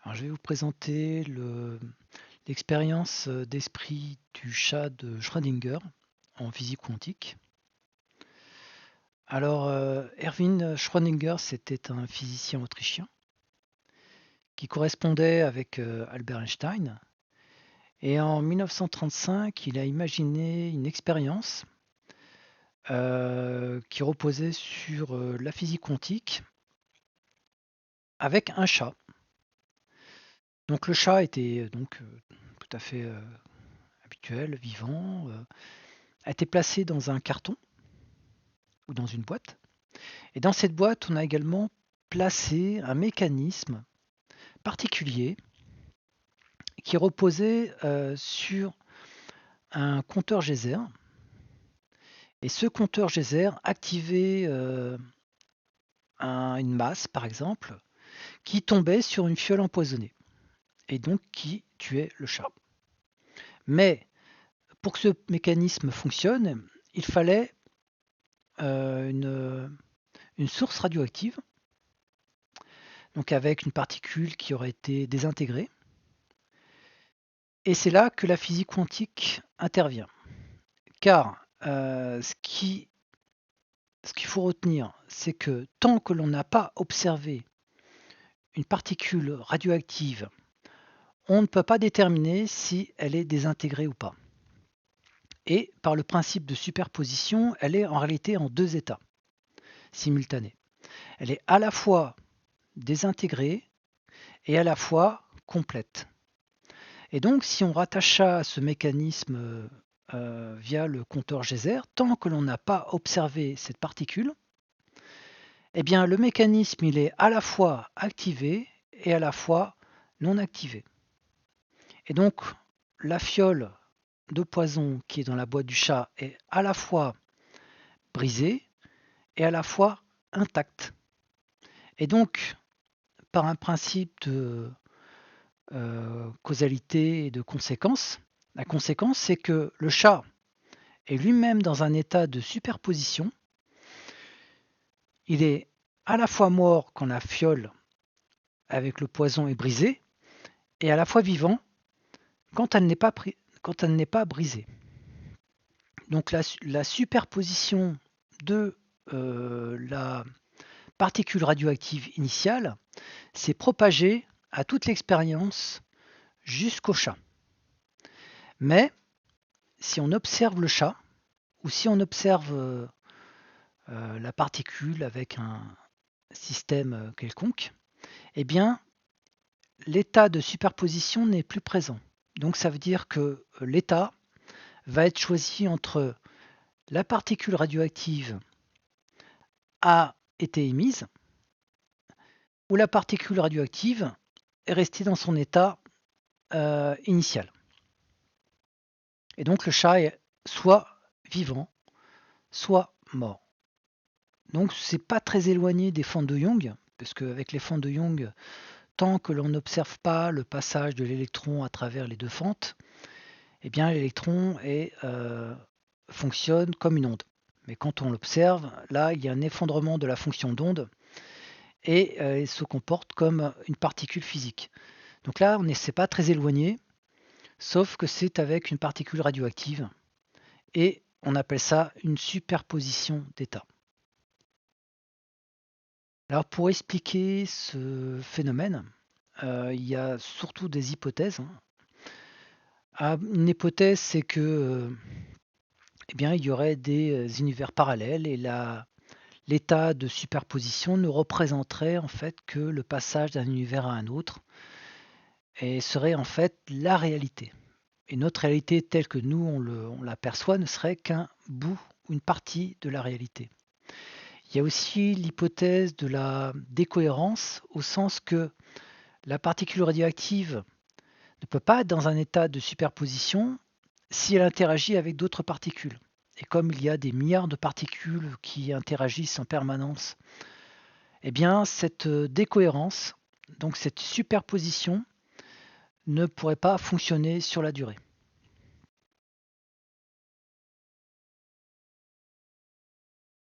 Alors, je vais vous présenter l'expérience d'esprit du chat de Schrödinger en physique quantique. Alors, Erwin Schrödinger, c'était un physicien autrichien qui correspondait avec Albert Einstein. Et en 1935, il a imaginé une expérience qui reposait sur la physique quantique avec un chat. Donc le chat était tout à fait habituel, vivant, a été placé dans un carton ou dans une boîte. Et dans cette boîte, on a également placé un mécanisme particulier qui reposait sur un compteur geyser. Et ce compteur geyser activait une masse, par exemple, qui tombait sur une fiole empoisonnée et donc qui tuait le chat. Mais pour que ce mécanisme fonctionne, il fallait une source radioactive, donc avec une particule qui aurait été désintégrée. Et c'est là que la physique quantique intervient. Car ce qu'il faut retenir, c'est que tant que l'on n'a pas observé une particule radioactive, on ne peut pas déterminer si elle est désintégrée ou pas. Et par le principe de superposition, elle est en réalité en deux états simultanés. Elle est à la fois désintégrée et à la fois complète. Et donc, si on rattache à ce mécanisme via le compteur geyser, tant que l'on n'a pas observé cette particule, eh bien, le mécanisme il est à la fois activé et à la fois non activé. Et donc, la fiole de poison qui est dans la boîte du chat est à la fois brisée et à la fois intacte. Et donc, par un principe de causalité et de conséquence, la conséquence c'est que le chat est lui-même dans un état de superposition. Il est à la fois mort quand la fiole avec le poison est brisée et à la fois vivant quand elle n'est pas brisée. Donc la superposition de la particule radioactive initiale s'est propagée à toute l'expérience jusqu'au chat. Mais si on observe le chat, ou si on observe la particule avec un système quelconque, eh bien, l'état de superposition n'est plus présent. Donc ça veut dire que l'état va être choisi entre la particule radioactive a été émise ou la particule radioactive est restée dans son état initial. Et donc le chat est soit vivant, soit mort. Donc c'est pas très éloigné des fentes de Young, parce qu'avec les fentes de Young, tant que l'on n'observe pas le passage de l'électron à travers les deux fentes, eh bien l'électron fonctionne comme une onde. Mais quand on l'observe, là il y a un effondrement de la fonction d'onde et il se comporte comme une particule physique. Donc là, c'est pas très éloigné, sauf que c'est avec une particule radioactive et on appelle ça une superposition d'états. Alors pour expliquer ce phénomène, il y a surtout des hypothèses. Une hypothèse, c'est que eh bien, il y aurait des univers parallèles et l'état de superposition ne représenterait en fait que le passage d'un univers à un autre et serait en fait la réalité. Et notre réalité telle que nous on l'aperçoit ne serait qu'un bout ou une partie de la réalité. Il y a aussi l'hypothèse de la décohérence au sens que la particule radioactive ne peut pas être dans un état de superposition si elle interagit avec d'autres particules. Et comme il y a des milliards de particules qui interagissent en permanence, eh bien cette décohérence, donc cette superposition, ne pourrait pas fonctionner sur la durée.